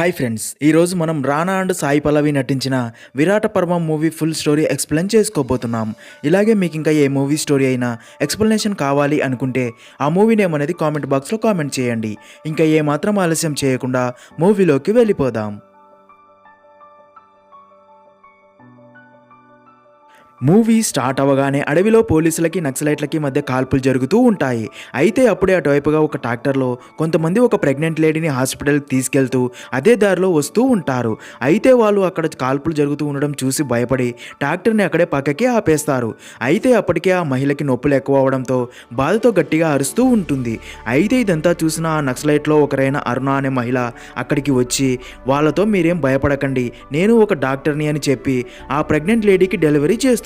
Hi friends, ఈరోజు మనం రానా and Sai Pallavi నటించిన విరాట పర్వం మూవీ ఫుల్ స్టోరీ ఎక్స్ప్లెయిన్ చేసుకోబోతున్నాం. ఇలాగే మీకు ఇంకా ఏ మూవీ స్టోరీ అయినా ఎక్స్ప్లెనేషన్ కావాలి అనుకుంటే ఆ మూవీ నేమ్ అనేది కామెంట్ బాక్స్లో కామెంట్ చేయండి. ఇంకా ఏమాత్రం ఆలస్యం చేయకుండా మూవీలోకి వెళ్ళిపోదాం. మూవీ స్టార్ట్ అవ్వగానే అడవిలో పోలీసులకి నక్సలైట్లకి మధ్య కాల్పులు జరుగుతూ ఉంటాయి. అయితే అప్పుడే అటువైపుగా ఒక ట్రాక్టర్లో కొంతమంది ఒక ప్రెగ్నెంట్ లేడీని హాస్పిటల్కి తీసుకెళ్తూ అదే దారిలో వస్తూ ఉంటారు. అయితే వాళ్ళు అక్కడ కాల్పులు జరుగుతూ ఉండడం చూసి భయపడి ట్రాక్టర్ని అక్కడే పక్కకి ఆపేస్తారు. అయితే అప్పటికే ఆ మహిళకి నొప్పులు ఎక్కువ అవడంతో బాధతో గట్టిగా అరుస్తూ ఉంటుంది. అయితే ఇదంతా చూసిన ఆ నక్సలైట్లో ఒకరైన అరుణ అనే మహిళ అక్కడికి వచ్చి వాళ్ళతో మీరేం భయపడకండి, నేను ఒక డాక్టర్ని అని చెప్పి ఆ ప్రెగ్నెంట్ లేడీకి డెలివరీ చేస్తుంది.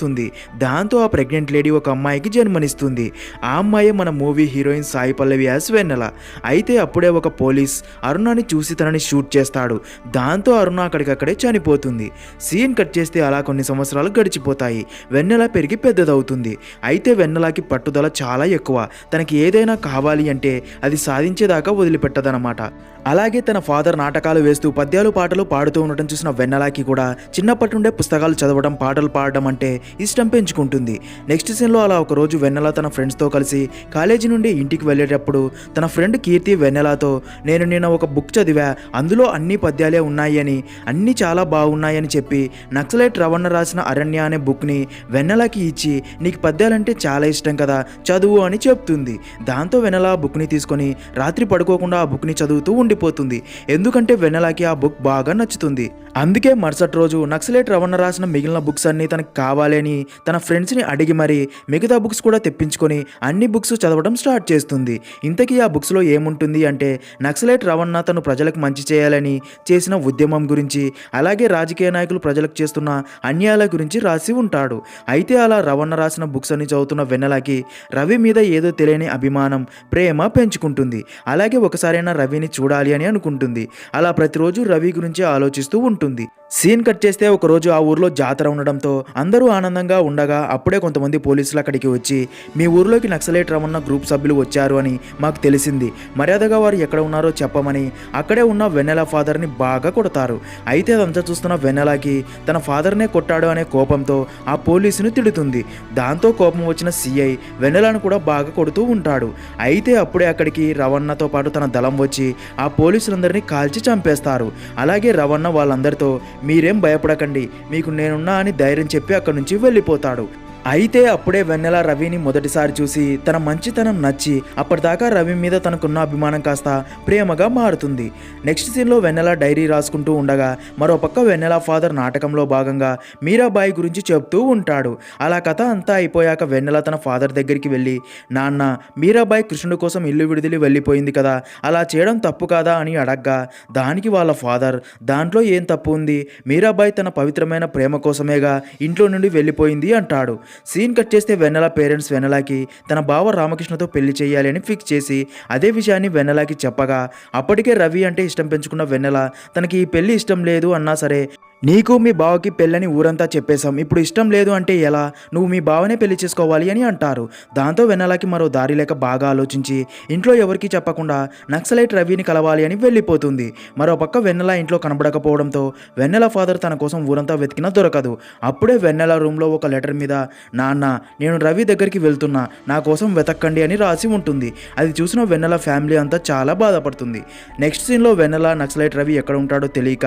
దాంతో ఆ ప్రెగ్నెంట్ లేడీ ఒక అమ్మాయికి జన్మనిస్తుంది. ఆ అమ్మాయి మన movie heroine Sai Pallavi as వెన్నెల. అయితే అప్పుడే ఒక పోలీస్ అరుణని చూసి తనని షూట్ చేస్తాడు. దాంతో అరుణ అక్కడికక్కడే చనిపోతుంది. సీన్ కట్ చేస్తే అలా కొన్ని సంవత్సరాలు గడిచిపోతాయి. వెన్నెల పెరిగి పెద్దదవుతుంది. అయితే వెన్నెలకి పట్టుదల చాలా ఎక్కువ. తనకి ఏదైనా కావాలి అంటే అది సాధించేదాకా వదిలిపెట్టదనమాట. అలాగే తన ఫాదర్ నాటకాలు వేస్తూ పద్యాలు పాటలు పాడుతూ ఉండటం చూసిన వెన్నెలకి కూడా చిన్నప్పటి నుండే పుస్తకాలు చదవడం, పాటలు పాడడం అంటే ఇష్టం పెంచుకుంటుంది. నెక్స్ట్ సీన్లో అలా ఒకరోజు వెన్నెల తన ఫ్రెండ్స్తో కలిసి కాలేజీ నుండి ఇంటికి వెళ్ళేటప్పుడు తన ఫ్రెండ్ కీర్తి వెన్నెలతో నేను నిన్న ఒక బుక్ చదివా, అందులో అన్ని పద్యాలే ఉన్నాయి, అన్నీ చాలా బాగున్నాయని చెప్పి నక్సలైట్ రవణ రాసిన అరణ్య అనే బుక్ని వెన్నెలకి ఇచ్చి నీకు పద్యాలంటే చాలా ఇష్టం కదా, చదువు అని చెప్తుంది. దాంతో వెన్నెల ఆ బుక్ని తీసుకొని రాత్రి పడుకోకుండా ఆ బుక్ని చదువుతూ ఉండిపోతుంది. ఎందుకంటే వెన్నెలకి ఆ బుక్ బాగా నచ్చుతుంది. అందుకే మరుసటి రోజు నక్సలైట్ రవణ రాసిన మిగిలిన బుక్స్ అన్నీ తనకు కావాలని తన ఫ్రెండ్స్ని అడిగి మరి మిగతా బుక్స్ కూడా తెప్పించుకొని అన్ని బుక్స్ చదవడం స్టార్ట్ చేస్తుంది. ఇంతకీ ఆ బుక్స్లో ఏముంటుంది అంటే నక్సలైట్ రవణ తను ప్రజలకు మంచి చేయాలని చేసిన ఉద్యమం గురించి, అలాగే రాజకీయ నాయకులు ప్రజలకు చేస్తున్న అన్యాయాల గురించి రాసి ఉంటాడు. అయితే అలా రవణ రాసిన బుక్స్ అన్ని చదువుతున్న వెన్నెలకి రవి మీద ఏదో తెలియని అభిమానం, ప్రేమ పెంచుకుంటుంది. అలాగే ఒకసారైనా రవిని చూడాలి అని అనుకుంటుంది. అలా ప్రతిరోజు రవి గురించి ఆలోచిస్తూ ఉంటుంది. సీన్ కట్ చేస్తే ఒకరోజు ఆ ఊర్లో జాతర ఉండడంతో అందరూ ఆనందంగా ఉండగా అప్పుడే కొంతమంది పోలీసులు అక్కడికి వచ్చి మీ ఊర్లోకి నక్సలైట్ రమణ గ్రూప్ సభ్యులు వచ్చారు అని మాకు తెలిసింది, మర్యాదగా వారు ఎక్కడ ఉన్నారో చెప్పమని అక్కడే ఉన్న వెన్నెల ఫాదర్ని బాగా కొడతారు. అయితే అదంతా చూస్తున్న వెన్నెలకి తన ఫాదర్నే కొట్టాడు అనే కోపంతో ఆ పోలీసును తిడుతుంది. దాంతో కోపం వచ్చిన సిఐ వెన్నెలను కూడా బాగా కొడుతూ ఉంటాడు. అయితే అప్పుడే అక్కడికి రవణతో పాటు తన దళం వచ్చి ఆ పోలీసులందరినీ కాల్చి చంపేస్తారు. అలాగే రవణ వాళ్ళందరితో మీరేం భయపడకండి, మీకు నేనున్నా అని ధైర్యం చెప్పి అక్కడి నుంచి వెళ్ళిపోతాడు. అయితే అప్పుడే వెన్నెల రవిని మొదటిసారి చూసి తన మంచితనం నచ్చి అప్పటిదాకా రవి మీద తనకున్న అభిమానం కాస్త ప్రేమగా మారుతుంది. నెక్స్ట్ సీన్లో వెన్నెల డైరీ రాసుకుంటూ ఉండగా మరోపక్క వెన్నెల ఫాదర్ నాటకంలో భాగంగా మీరాబాయి గురించి చెప్తూ ఉంటాడు. అలా కథ అంతా అయిపోయాక వెన్నెల తన ఫాదర్ దగ్గరికి వెళ్ళి నాన్న, మీరాబాయి కృష్ణుడి కోసం ఇల్లు విడిదిలి వెళ్ళిపోయింది కదా, అలా చేయడం తప్పు కాదా అని అడగ్గా దానికి వాళ్ళ ఫాదర్ దాంట్లో ఏం తప్పు ఉంది, మీరాబాయి తన పవిత్రమైన ప్రేమ కోసమేగా ఇంట్లో నుండి వెళ్ళిపోయింది అంటాడు. సీన్ కట్ చేస్తే వెన్నెల పేరెంట్స్ వెన్నెలకి తన బావ రామకృష్ణతో పెళ్లి చేయాలి అని ఫిక్స్ చేసి అదే విషయాన్ని వెన్నెలకి చెప్పగా అప్పటికే రవి అంటే ఇష్టం పెంచుకున్న వెన్నెల తనకి ఈ పెళ్లి ఇష్టం లేదు అన్నా సరే నీకు మీ బావకి పెళ్ళని ఊరంతా చెప్పేశాం, ఇప్పుడు ఇష్టం లేదు అంటే ఎలా, నువ్వు మీ బావనే పెళ్లి చేసుకోవాలి అని అంటారు. దాంతో వెన్నెలకి మరో దారి లేక బాగా ఆలోచించి ఇంట్లో ఎవరికి చెప్పకుండా నక్సలైట్ రవిని కలవాలి అని వెళ్ళిపోతుంది. మరోపక్క వెన్నెల ఇంట్లో కనబడకపోవడంతో వెన్నెల ఫాదర్ తన కోసం ఊరంతా వెతికినా దొరకదు. అప్పుడే వెన్నెల రూమ్లో ఒక లెటర్ మీద నాన్న, నేను రవి దగ్గరికి వెళ్తున్నా, నా కోసం వెతక్కండి అని రాసి ఉంటుంది. అది చూసిన వెన్నెల ఫ్యామిలీ అంతా చాలా బాధపడుతుంది. నెక్స్ట్ సీన్లో వెన్నెల నక్సలైట్ రవి ఎక్కడ ఉంటాడో తెలియక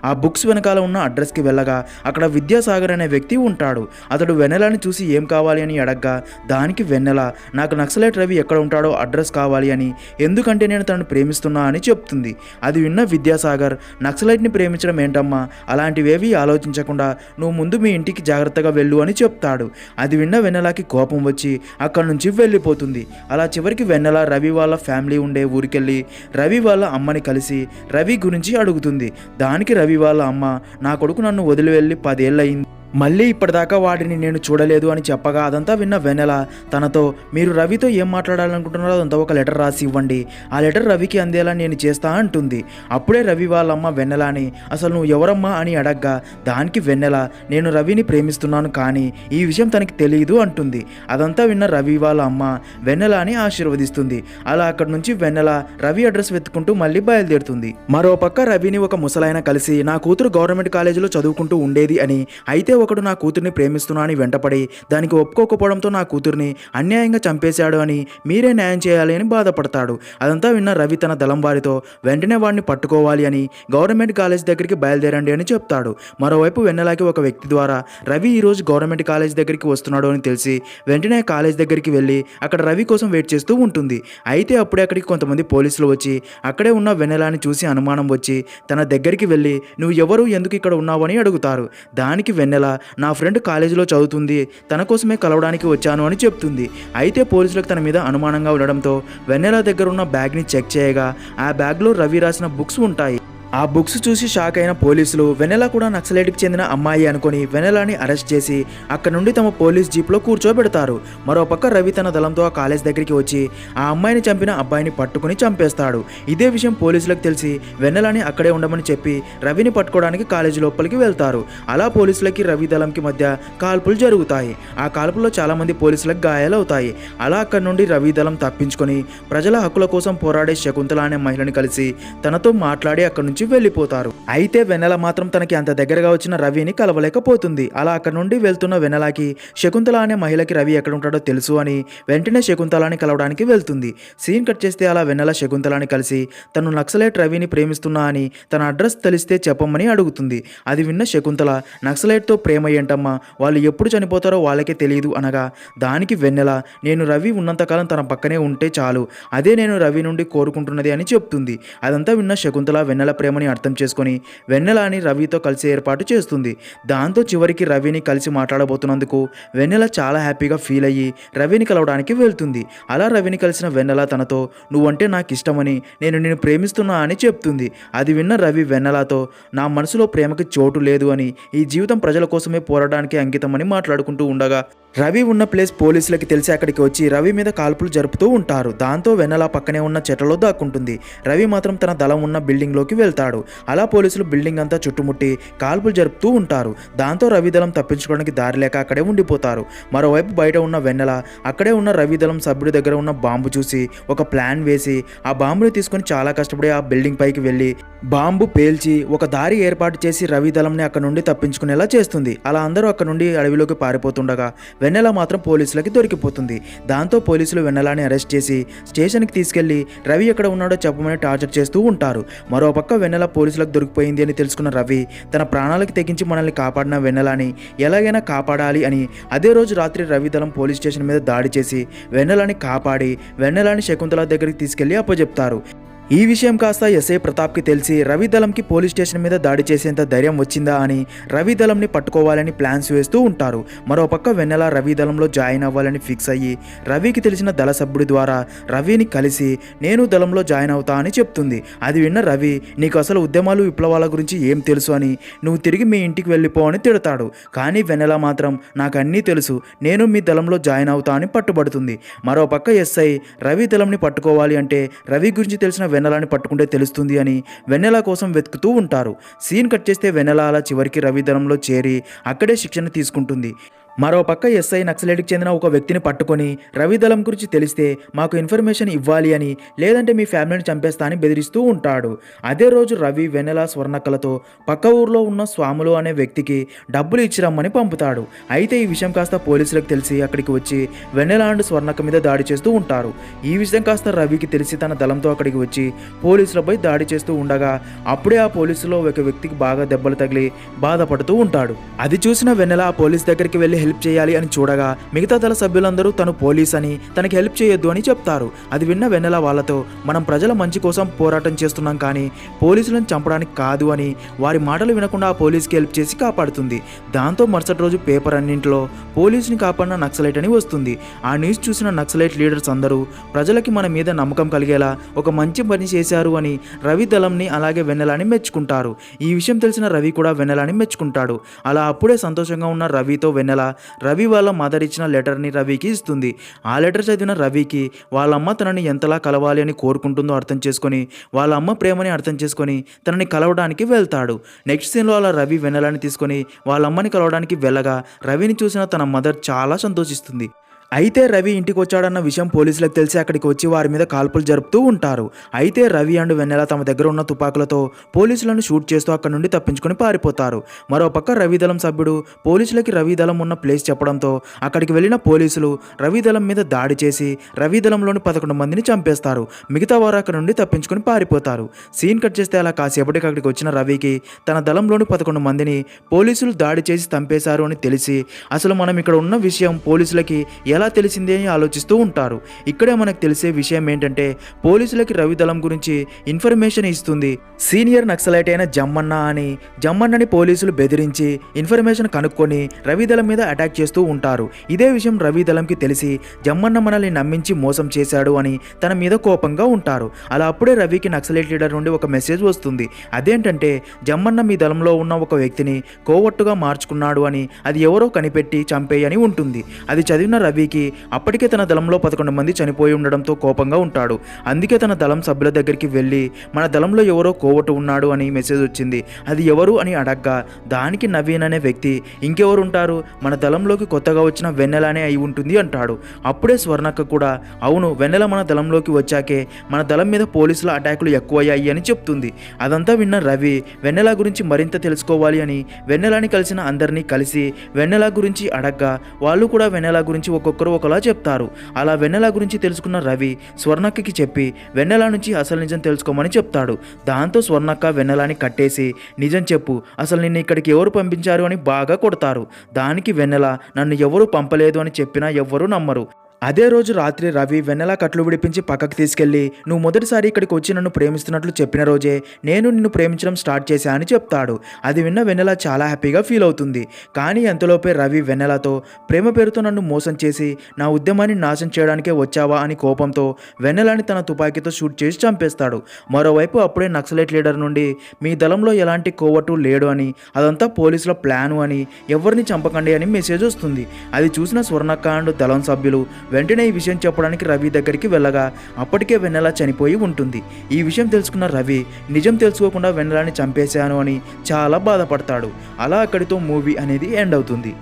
ఆ బుక్స్ వెనకాల ఉన్న అడ్రస్కి వెళ్ళగా అక్కడ విద్యాసాగర్ అనే వ్యక్తి ఉంటాడు. అతడు వెన్నెలని చూసి ఏం కావాలి అని అడగ్గా దానికి వెన్నెల నాకు నక్సలైట్ రవి ఎక్కడ ఉంటాడో అడ్రస్ కావాలి అని, ఎందుకంటే నేను తనను ప్రేమిస్తున్నా అని చెప్తుంది. అది విన్న విద్యాసాగర్ నక్సలైట్ని ప్రేమించడం ఏంటమ్మా, అలాంటివేవి ఆలోచించకుండా నువ్వు ముందు మీ ఇంటికి జాగ్రత్తగా వెళ్ళు అని చెప్తాడు. అది విన్న వెన్నెలకి కోపం వచ్చి అక్కడి నుంచి వెళ్ళిపోతుంది. అలా చివరికి వెన్నెల రవి వాళ్ళ ఫ్యామిలీ ఉండే ఊరికెళ్ళి రవి వాళ్ళ అమ్మని కలిసి రవి గురించి అడుగుతుంది. దానికి రవి వాళ్ళ అమ్మ నా కొడుకు నన్ను వదిలి వెళ్ళి 10 ఏళ్ళయింది, మళ్ళీ ఇప్పటిదాకా వాడిని నేను చూడలేదు అని చెప్పగా అదంతా విన్న వెన్నెల తనతో మీరు రవితో ఏం మాట్లాడాలనుకుంటున్నారో అదంతా ఒక లెటర్ రాసి ఇవ్వండి, ఆ లెటర్ రవికి అందేలా నేను చేస్తా అంటుంది. అప్పుడే రవి వాళ్ళమ్మ వెన్నెలని అసలు నువ్వు ఎవరమ్మా అని అడగ్గా దానికి వెన్నెల నేను రవిని ప్రేమిస్తున్నాను కానీ ఈ విషయం తనకి తెలియదు అంటుంది. అదంతా విన్న రవి వాళ్ళ అమ్మ వెన్నెల అని ఆశీర్వదిస్తుంది. అలా అక్కడి నుంచి వెన్నెల రవి అడ్రస్ వెతుకుంటూ మళ్ళీ బయలుదేరుతుంది. మరోపక్క రవిని ఒక ముసలాయన కలిసి నా కూతురు గవర్నమెంట్ కాలేజీలో చదువుకుంటూ ఉండేది అని, అయితే ఒకడు నా కూతుర్ని ప్రేమిస్తున్నా అని వెంటపడి దానికి ఒప్పుకోకపోవడంతో నా కూతుర్ని అన్యాయంగా చంపేశాడు అని మీరే న్యాయం చేయాలి అని బాధపడతాడు. అదంతా విన్న రవి తన దళం వారితో వెంటనే వాడిని పట్టుకోవాలి అని గవర్నమెంట్ కాలేజ్ దగ్గరికి బయలుదేరండి అని చెప్తాడు. మరోవైపు వెన్నెలకి ఒక వ్యక్తి ద్వారా రవి ఈరోజు గవర్నమెంట్ కాలేజ్ దగ్గరికి వస్తున్నాడు అని తెలిసి వెంటనే కాలేజ్ దగ్గరికి వెళ్ళి అక్కడ రవి కోసం వెయిట్ చేస్తూ ఉంటుంది. అయితే అప్పుడే అక్కడికి కొంతమంది పోలీసులు వచ్చి అక్కడే ఉన్న వెన్నెలని చూసి అనుమానం వచ్చి తన దగ్గరికి వెళ్ళి నువ్వు ఎవరు, ఎందుకు ఇక్కడ ఉన్నావు అని అడుగుతారు. దానికి వెన్నెల నా ఫ్రెండ్ కాలేజీలో చదువుతుంది, తన కోసమే కలవడానికి వచ్చాను అని చెప్తుంది. అయితే పోలీసులకు తన మీద అనుమానంగా ఉండడంతో వెన్నెల దగ్గర ఉన్న బ్యాగ్ని చెక్ చేయగా ఆ బ్యాగ్లో రవి రాసిన బుక్స్ ఉంటాయి. ఆ బుక్స్ చూసి షాక్ అయిన పోలీసులు వెన్నెల కూడా నక్సలైట్కి చెందిన అమ్మాయి అనుకుని వెన్నెలని అరెస్ట్ చేసి అక్కడ నుండి తమ పోలీస్ జీప్లో కూర్చోబెడతారు. మరోపక్క రవి తన దళంతో ఆ కాలేజ్ దగ్గరికి వచ్చి ఆ అమ్మాయిని చంపిన అబ్బాయిని పట్టుకుని చంపేస్తాడు. ఇదే విషయం పోలీసులకు తెలిసి వెన్నెలని అక్కడే ఉండమని చెప్పి రవిని పట్టుకోవడానికి కాలేజీ లోపలికి వెళ్తారు. అలా పోలీసులకి రవి దళంకి మధ్య కాల్పులు జరుగుతాయి. ఆ కాల్పుల్లో చాలామంది పోలీసులకు గాయాలవుతాయి. అలా అక్కడి నుండి రవి దళం తప్పించుకొని ప్రజల హక్కుల కోసం పోరాడే శకుంతల అనే మహిళని కలిసి తనతో మాట్లాడి అక్కడి నుంచి వెళ్ళిపోతారు. అయితే వెన్నెల మాత్రం తనకి అంత దగ్గరగా వచ్చిన రవిని కలవలేకపోతుంది. అలా అక్కడ నుండి వెళ్తున్న వెన్నెలకి శకుంతల అనే మహిళకి రవి ఎక్కడ ఉంటాడో తెలుసు అని వెంటనే శకుంతలని కలవడానికి వెళ్తుంది. సీన్ కట్ చేస్తే అలా వెన్నెల శకుంతలని కలిసి తను నక్సలైట్ రవిని ప్రేమిస్తున్నా అని తన అడ్రస్ తెలిస్తే చెప్పమని అడుగుతుంది. అది విన్న శకుంతల నక్సలైట్తో ప్రేమ ఏంటమ్మా, వాళ్ళు ఎప్పుడు చనిపోతారో వాళ్ళకే తెలియదు అనగా దానికి వెన్నెల నేను రవి ఉన్నంతకాలం తన పక్కనే ఉంటే చాలు, అదే నేను రవి నుండి కోరుకుంటున్నది అని చెప్తుంది. అదంతా విన్న శకుంతల వెన్నెల ప్రేమని అర్థం చేసుకొని వెన్నెలని రవితో కలిసి ఏర్పాటు చేస్తుంది. దాంతో చివరికి రవిని కలిసి మాట్లాడబోతున్నందుకు వెన్నెల చాలా హ్యాపీగా ఫీల్ అయ్యి రవిని కలవడానికి వెళ్తుంది. అలా రవిని కలిసిన వెన్నెల తనతో నువ్వంటే నాకు ఇష్టమని, నేను నిన్ను ప్రేమిస్తున్నా అని చెప్తుంది. అది విన్న రవి వెన్నెలతో నా మనసులో ప్రేమకి చోటు లేదు అని, ఈ జీవితం ప్రజల కోసమే పోరాడడానికి అంకితమని మాట్లాడుకుంటూ ఉండగా రవి ఉన్న ప్లేస్ పోలీసులకి తెలిసి అక్కడికి వచ్చి రవి మీద కాల్పులు జరుపుతూ ఉంటారు. దాంతో వెన్నెల పక్కనే ఉన్న చెట్లలో దాక్కుంటుంది. రవి మాత్రం తన దళం ఉన్న బిల్డింగ్లోకి వెళ్తాడు. అలా పోలీసులు బిల్డింగ్ అంతా చుట్టుముట్టి కాల్పులు జరుపుతూ ఉంటారు. దాంతో రవి దళం తప్పించుకోవడానికి దారి లేక అక్కడే ఉండిపోతారు. మరోవైపు బయట ఉన్న వెన్నెల అక్కడే ఉన్న రవి దళం సభ్యుడి దగ్గర ఉన్న బాంబు చూసి ఒక ప్లాన్ వేసి ఆ బాంబుని తీసుకొని చాలా కష్టపడి ఆ బిల్డింగ్ పైకి వెళ్ళి బాంబు పేల్చి ఒక దారి ఏర్పాటు చేసి రవి దళంని అక్కడ నుండి తప్పించుకునేలా చేస్తుంది. అలా అందరూ అక్కడ నుండి అడవిలోకి పారిపోతుండగా వెన్నెల మాత్రం పోలీసులకి దొరికిపోతుంది. దాంతో పోలీసులు వెన్నెలని అరెస్ట్ చేసి స్టేషన్కి తీసుకెళ్లి రవి ఎక్కడ ఉన్నాడో చెప్పమని టార్చర్ చేస్తూ ఉంటారు. మరోపక్క వెన్నెల పోలీసులకు దొరికిపోయింది అని తెలుసుకున్న రవి తన ప్రాణాలకు తెగించి మనల్ని కాపాడిన వెన్నెలని ఎలాగైనా కాపాడాలి అని అదే రోజు రాత్రి రవి దళం పోలీస్ స్టేషన్ మీద దాడి చేసి వెన్నెలని కాపాడి వెన్నెలని శకుంతల దగ్గరికి తీసుకెళ్లి అప్పచెప్తారు. ఈ విషయం కాస్త ఎస్ఐ ప్రతాప్కి తెలిసి రవి దళంకి పోలీస్ స్టేషన్ మీద దాడి చేసేంత ధైర్యం వచ్చిందా అని రవి దళంని పట్టుకోవాలని ప్లాన్స్ వేస్తూ ఉంటారు. మరోపక్క వెన్నెల రవి దళంలో జాయిన్ అవ్వాలని ఫిక్స్ అయ్యి రవికి తెలిసిన దళ సభ్యుడి ద్వారా రవిని కలిసి నేను దళంలో జాయిన్ అవుతా అని చెప్తుంది. అది విన్న రవి నీకు అసలు ఉద్యమాలు విప్లవాల గురించి ఏం తెలుసు అని, నువ్వు తిరిగి మీ ఇంటికి వెళ్ళిపో అని తిడతాడు. కానీ వెన్నెల మాత్రం నాకు అన్నీ తెలుసు, నేను మీ దళంలో జాయిన్ అవుతా అని పట్టుబడుతుంది. మరోపక్క ఎస్ఐ రవి దళంని పట్టుకోవాలి అంటే రవి గురించి తెలిసిన వెన్నెలని పట్టుకుంటే తెలుస్తుంది అని వెన్నెల కోసం వెతుకుతూ ఉంటారు. సీన్ కట్ చేస్తే వెన్నెల అలా చివరికి రవి దళంలో చేరి అక్కడే శిక్షణ తీసుకుంటుంది. మరోపక్క ఎస్ఐ నక్సలైట్కి చెందిన ఒక వ్యక్తిని పట్టుకొని రవి దళం గురించి తెలిస్తే మాకు ఇన్ఫర్మేషన్ ఇవ్వాలి అని, లేదంటే మీ ఫ్యామిలీని చంపేస్తా అని బెదిరిస్తూ ఉంటాడు. అదే రోజు రవి వెన్నెల స్వర్ణక్కలతో పక్క ఊర్లో ఉన్న స్వాములు అనే వ్యక్తికి డబ్బులు ఇచ్చిరమ్మని పంపుతాడు. అయితే ఈ విషయం కాస్త పోలీసులకు తెలిసి అక్కడికి వచ్చి వెన్నెల అండ్ స్వర్ణక్క మీద దాడి చేస్తూ ఉంటారు. ఈ విషయం కాస్త రవికి తెలిసి తన దళంతో అక్కడికి వచ్చి పోలీసులపై దాడి చేస్తూ ఉండగా అప్పుడే ఆ పోలీసులో ఒక వ్యక్తికి బాగా దెబ్బలు తగిలి బాధపడుతూ ఉంటాడు. అది చూసిన వెన్నెల ఆ పోలీస్ దగ్గరికి వెళ్ళి హెల్ప్ చేయాలి అని చూడగా మిగతా దళ సభ్యులందరూ తను పోలీస్ అని తనకి హెల్ప్ చేయొద్దు అని చెప్తారు. అది విన్న వెన్నెల వాళ్ళతో మనం ప్రజల మంచి కోసం పోరాటం చేస్తున్నాం కానీ పోలీసులను చంపడానికి కాదు అని వారి మాటలు వినకుండా ఆ పోలీస్కి హెల్ప్ చేసి కాపాడుతుంది. దాంతో మరుసటి రోజు పేపర్ అన్నింటిలో పోలీసుని కాపాడిన నక్సలైట్ అని వస్తుంది. ఆ న్యూస్ చూసిన నక్సలైట్ లీడర్స్ అందరూ ప్రజలకి మన మీద నమ్మకం కలిగేలా ఒక మంచి పని చేశారు అని రవి దళంని అలాగే వెన్నెలని మెచ్చుకుంటారు. ఈ విషయం తెలిసిన రవి కూడా వెన్నెలని మెచ్చుకుంటాడు. అలా అప్పుడే సంతోషంగా ఉన్న రవితో వెన్నెల రవి వాళ్ళ మదర్ ఇచ్చిన లెటర్ని రవికి ఇస్తుంది. ఆ లెటర్ చదివిన రవికి వాళ్ళమ్మ తనని ఎంతలా కలవాలి అని కోరుకుంటుందో అర్థం చేసుకొని వాళ్ళ అమ్మ ప్రేమని అర్థం చేసుకొని తనని కలవడానికి వెళ్తాడు. నెక్స్ట్ సీన్లో అలా రవి వెన్నెలని తీసుకొని వాళ్ళ అమ్మని కలవడానికి వెళ్ళగా రవిని చూసిన తన మదర్ చాలా సంతోషిస్తుంది. అయితే రవి ఇంటికి వచ్చాడన్న విషయం పోలీసులకు తెలిసి అక్కడికి వచ్చి వారి మీద కాల్పులు జరుపుతూ ఉంటారు. అయితే రవి అండ్ వెన్నెల తమ దగ్గర ఉన్న తుపాకులతో పోలీసులను షూట్ చేస్తూ అక్కడి నుండి తప్పించుకొని పారిపోతారు. మరోపక్క రవి దళం సభ్యుడు పోలీసులకి రవి దళం ఉన్న ప్లేస్ చెప్పడంతో అక్కడికి వెళ్ళిన పోలీసులు రవి దళం మీద దాడి చేసి రవి దళంలోని 11 మందిని చంపేస్తారు. మిగతా వారు అక్కడ నుండి తప్పించుకొని పారిపోతారు. సీన్ కట్ చేస్తే అలా కాసేపటికి అక్కడికి వచ్చిన రవికి తన దళంలోని 11 మందిని పోలీసులు దాడి చేసి చంపేశారు అని తెలిసి అసలు మనం ఇక్కడ ఉన్న విషయం పోలీసులకి ఎలా తెలిసిందే అని ఆలోచిస్తూ ఉంటారు. ఇక్కడే మనకు తెలిసే విషయం ఏంటంటే పోలీసులకి రవి దళం గురించి ఇన్ఫర్మేషన్ ఇస్తుంది సీనియర్ నక్సలైట్ అయిన జమ్మన్న అని. జమ్మన్నని పోలీసులు బెదిరించి ఇన్ఫర్మేషన్ కనుక్కొని రవి దళం మీద అటాక్ చేస్తూ ఉంటారు. ఇదే విషయం రవి దళంకి తెలిసి జమ్మన్న మనల్ని నమ్మించి మోసం చేశాడు అని తన మీద కోపంగా ఉంటారు. అలా అప్పుడే రవికి నక్సలైట్ లీడర్ నుండి ఒక మెసేజ్ వస్తుంది. అదేంటంటే జమ్మన్న మీ దళంలో ఉన్న ఒక వ్యక్తిని కోవట్టుగా మార్చుకున్నాడు అని, అది ఎవరో కనిపెట్టి చంపేయని ఉంటుంది. అది చదివిన రవికి అప్పటికే తన దళంలో 11 మంది చనిపోయి ఉండడంతో కోపంగా ఉంటాడు. అందుకే తన దళం సభ్యుల దగ్గరికి వెళ్ళి మన దళంలో ఎవరో కోవటు ఉన్నాడు అని మెసేజ్ వచ్చింది, అది ఎవరు అని అడగ్గా దానికి నవీన్ అనే వ్యక్తి ఇంకెవరు ఉంటారు, మన దళంలోకి కొత్తగా వచ్చిన వెన్నెలనే అయి ఉంటుంది అంటాడు. అప్పుడే స్వర్ణక్క కూడా అవును వెన్నెల మన దళంలోకి వచ్చాకే మన దళం మీద పోలీసుల అటాకులు ఎక్కువయ్యాయి అని చెప్తుంది. అదంతా విన్న రవి వెన్నెల గురించి మరింత తెలుసుకోవాలి అని వెన్నెలని కలిసిన అందరినీ కలిసి వెన్నెల గురించి అడగ్గా వాళ్ళు కూడా వెన్నెల గురించి ఒక్కొక్కరు ఒకలా చెప్తారు. అలా వెన్నెల గురించి తెలుసుకున్న రవి స్వర్ణక్కకి చెప్పి వెన్నెల నుంచి అసలు నిజం తెలుసుకోమని చెప్తాడు. దాంతో స్వర్ణక్క వెన్నెలని కట్టేసి నిజం చెప్పు, అసలు నిన్ను ఇక్కడికి ఎవరు పంపించారు అని బాగా కొడతారు. దానికి వెన్నెల నన్ను ఎవరు పంపలేదు అని చెప్పినా ఎవ్వరూ నమ్మరు. అదే రోజు రాత్రి రవి వెన్నెల కట్లు విడిపించి పక్కకు తీసుకెళ్ళి నువ్వు మొదటిసారి ఇక్కడికి వచ్చి నన్ను ప్రేమిస్తున్నట్లు చెప్పిన రోజే నేను నిన్ను ప్రేమించడం స్టార్ట్ చేశా అని చెప్తాడు. అది విన్న వెన్నెల చాలా హ్యాపీగా ఫీల్ అవుతుంది. కానీ అంతలోపే రవి వెన్నెలతో ప్రేమ పేరుతో నన్ను మోసం చేసి నా ఉద్యమాన్ని నాశనం చేయడానికే వచ్చావా అని కోపంతో వెన్నెలని తన తుపాకీతో షూట్ చేసి చంపేస్తాడు. మరోవైపు అప్పుడే నక్సలైట్ లీడర్ నుండి మీ దళంలో ఎలాంటి కోవటు లేడు అని, అదంతా పోలీసుల ప్లాను అని, ఎవరిని చంపకండి అని మెసేజ్ వస్తుంది. అది చూసిన స్వర్ణక్క అండ్ దళం సభ్యులు వెంటనే ఈ విషయం చెప్పడానికి రవి దగ్గరికి వెళ్ళగా అప్పటికే వెన్నెల చనిపోయి ఉంటుంది. ఈ విషయం తెలుసుకున్న రవి నిజం తెలుసుకోకుండా వెన్నెలని చంపేశాను అని చాలా బాధపడతాడు. అలా అక్కడితో మూవీ అనేది ఎండ్ అవుతుంది.